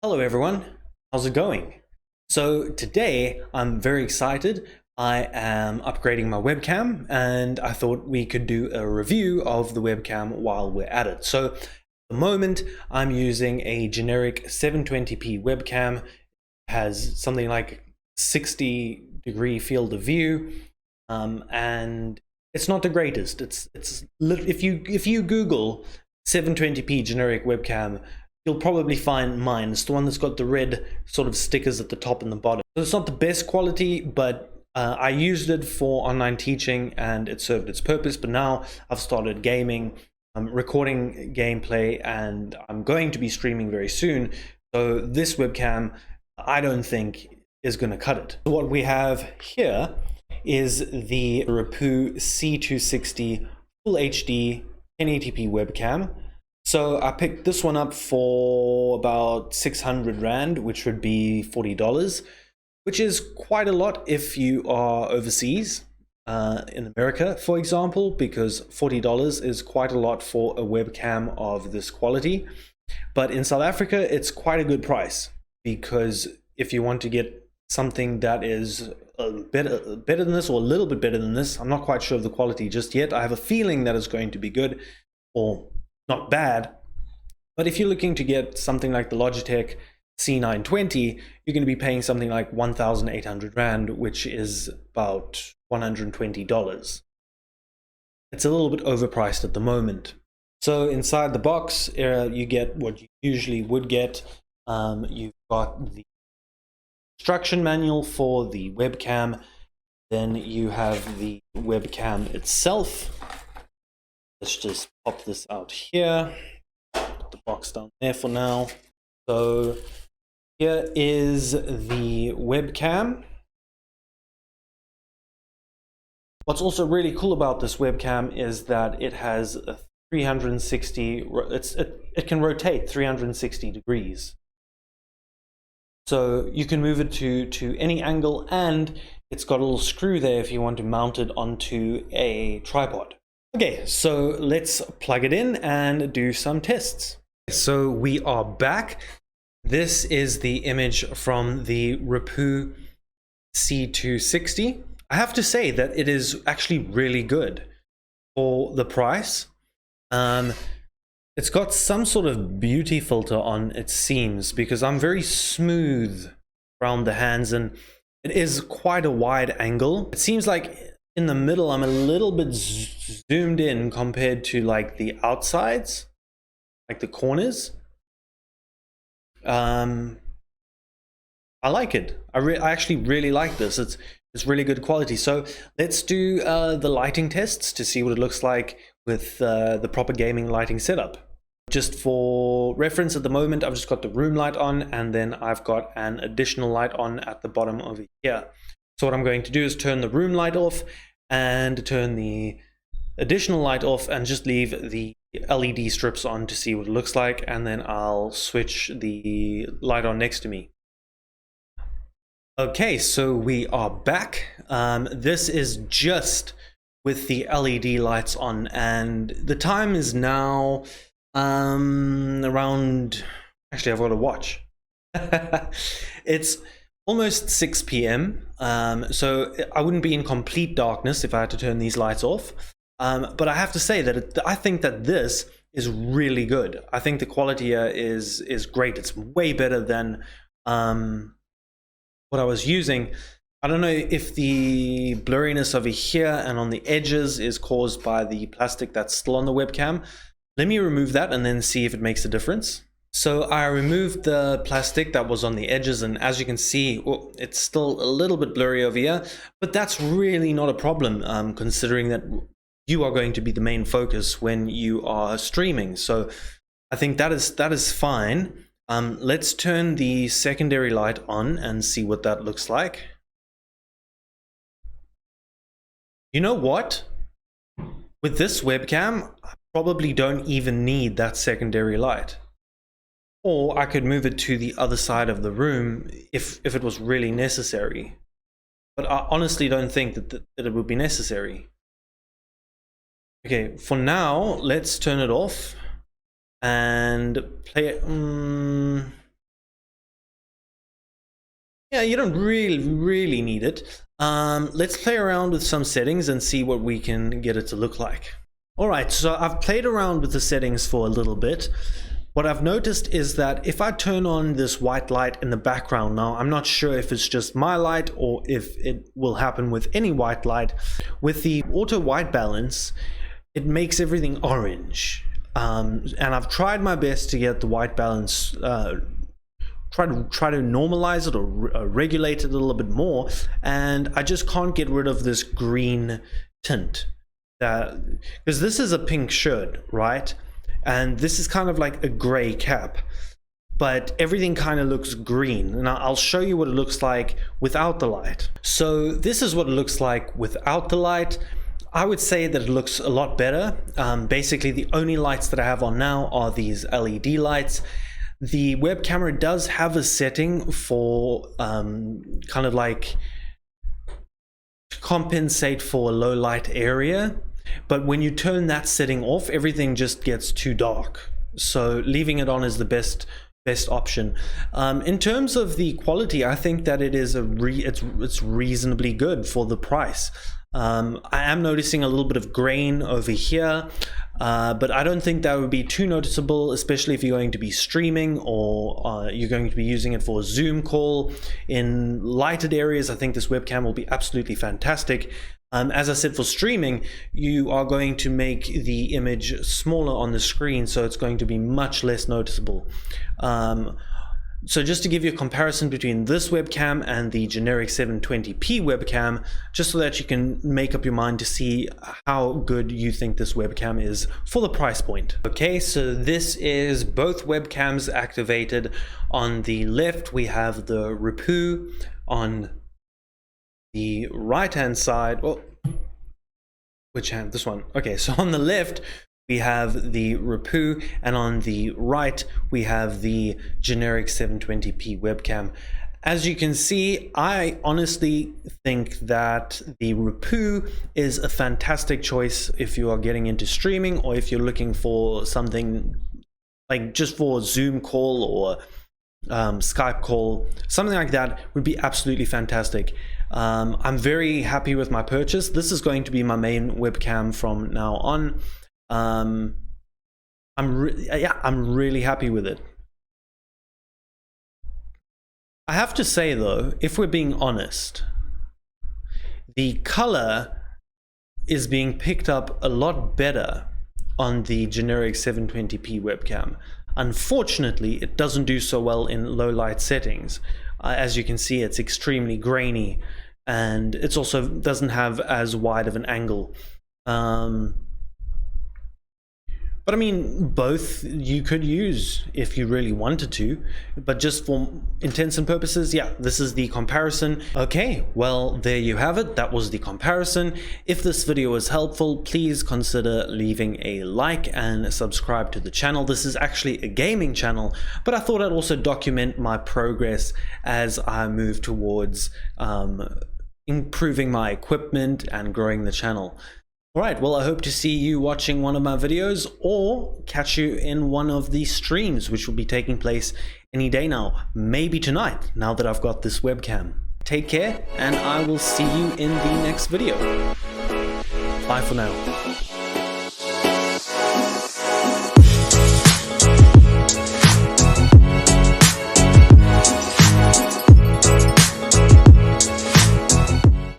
Hello everyone, how's it going? So today I'm very excited. I am upgrading my webcam and I thought we could do a review of the webcam while we're at it. So at the moment I'm using a generic 720p webcam. It has something like 60-degree field of view, and it's not the greatest. If you Google 720p generic webcam, you'll probably find mine. It's the one that's got the red sort of stickers at the top and the bottom. So it's not the best quality, but I used it for online teaching and it served its purpose. But now I've started gaming, I'm recording gameplay, and I'm going to be streaming very soon. So this webcam, I don't think is going to cut it. What we have here is the Rapoo C260 Full HD 1080p webcam. So I picked this one up for about 600 Rand, which would be $40, which is quite a lot if you are overseas, in America, for example, because $40 is quite a lot for a webcam of this quality. But in South Africa, it's quite a good price, because if you want to get something that is better than this, or a little bit better than this, I'm not quite sure of the quality just yet. I have a feeling that it's going to be good, or not bad. But if you're looking to get something like the Logitech C920, you're going to be paying something like 1,800 Rand, which is about $120. It's a little bit overpriced at the moment. So inside the box, you get what you usually would get. You've got the instruction manual for the webcam. Then you have the webcam itself. Let's just pop this out here. Put the box down there for now. So here is the webcam. What's also really cool about this webcam is that it has a 360, it can rotate 360 degrees. So you can move it to any angle, and it's got a little screw there if you want to mount it onto a tripod. Okay, so let's plug it in and do some tests. So we are back. This is the image from the Rapoo C260. I have to say that it is actually really good for the price. It's got some sort of beauty filter on its seams, because I'm very smooth around the hands and it is quite a wide angle. It seems like in the middle I'm a little bit zoomed in compared to like the outsides, like the corners. I like it. I actually really like this. It's really good quality. So let's do the lighting tests to see what it looks like with the proper gaming lighting setup. Just for reference, at the moment I've just got the room light on, and then I've got an additional light on at the bottom over here. So what I'm going to do is turn the room light off and turn the additional light off and just leave the LED strips on to see what it looks like, and then I'll switch the light on next to me. Okay, so we are back. This is just with the LED lights on, and the time is now around, actually I've got a watch. It's almost 6 p.m. So I wouldn't be in complete darkness if I had to turn these lights off. But I have to say that I think that this is really good. I think the quality here is great. It's way better than what I was using. I don't know if the blurriness over here and on the edges is caused by the plastic that's still on the webcam. Let me remove that and then see if it makes a difference. So I removed the plastic that was on the edges, and as you can see, it's still a little bit blurry over here, but that's really not a problem, considering that you are going to be the main focus when you are streaming. So I think that is fine. Let's turn the secondary light on and see what that looks like. You know what? With this webcam, I probably don't even need that secondary light. Or I could move it to the other side of the room if it was really necessary. But I honestly don't think that it would be necessary. Okay, for now, let's turn it off and play it. Yeah, you don't really need it. Let's play around with some settings and see what we can get it to look like. Alright, so I've played around with the settings for a little bit. What I've noticed is that if I turn on this white light in the background now, I'm not sure if it's just my light or if it will happen with any white light. With the auto white balance, it makes everything orange. And I've tried my best to get the white balance, try to normalize it or regulate it a little bit more, and I just can't get rid of this green tint. Because this is a pink shirt, right? And this is kind of like a gray cap, but everything kind of looks green, and I'll show you what it looks like without the light. So this is what it looks like without the light. I would say that it looks a lot better. Basically, the only lights that I have on now are these LED lights. The web camera does have a setting for kind of like compensate for a low light area. But when you turn that setting off, everything just gets too dark. So leaving it on is the best option. In terms of the quality, I think that it is it's reasonably good for the price. I am noticing a little bit of grain over here, but I don't think that would be too noticeable, especially if you're going to be streaming or you're going to be using it for a Zoom call. In lighted areas, I think this webcam will be absolutely fantastic. As I said, for streaming, you are going to make the image smaller on the screen, so it's going to be much less noticeable. So just to give you a comparison between this webcam and the generic 720p webcam, just so that you can make up your mind to see how good you think this webcam is for the price point. Okay, so this is both webcams activated. On the left, we have the Rapoo. On the right hand side, oh, which hand? This one. Okay, so on the left we have the Rapoo, and on the right we have the generic 720p webcam. As you can see, I honestly think that the Rapoo is a fantastic choice if you are getting into streaming, or if you're looking for something like just for a Zoom call or Skype call. Something like that would be absolutely fantastic. I'm very happy with my purchase. This is going to be my main webcam from now on. I'm really happy with it. I have to say though, if we're being honest, the color is being picked up a lot better on the generic 720p webcam. Unfortunately, it doesn't do so well in low light settings. As you can see, it's extremely grainy, and it also doesn't have as wide of an angle. But I mean, both you could use if you really wanted to, but just for intents and purposes, yeah, this is the comparison. Okay, well, there you have it. That was the comparison. If this video was helpful, please consider leaving a like and subscribe to the channel. This is actually a gaming channel, but I thought I'd also document my progress as I move towards improving my equipment and growing the channel. Alright, well, I hope to see you watching one of my videos or catch you in one of the streams, which will be taking place any day now, maybe tonight, now that I've got this webcam. Take care, and I will see you in the next video. Bye for now.